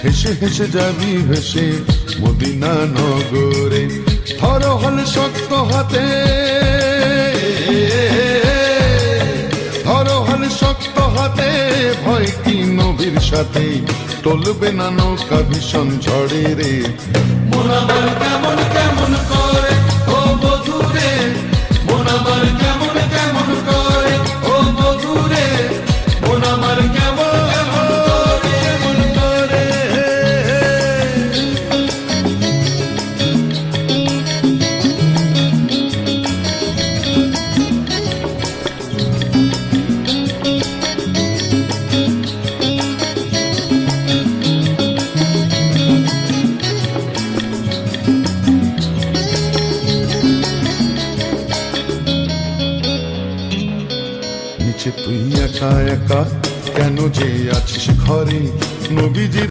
হেসে হেসে যাবি ভেসে মদিনা নগরে। ধর হল শক্ত হাতে, ধর হল শক্ত হাতে, ভয় কি নবীর সাথে, টলবে না নৌকা ভীষণ ঝড়ে রে। মন আমার কেমন কেমন করে ও বধুরে, মন আমার কেমন কেমন করে ও বধুরে, মন আমার কেমন কেমন করে কেমন করে। নিচে তুই একা একা কেন যে আছিস ঘরে, নবীজির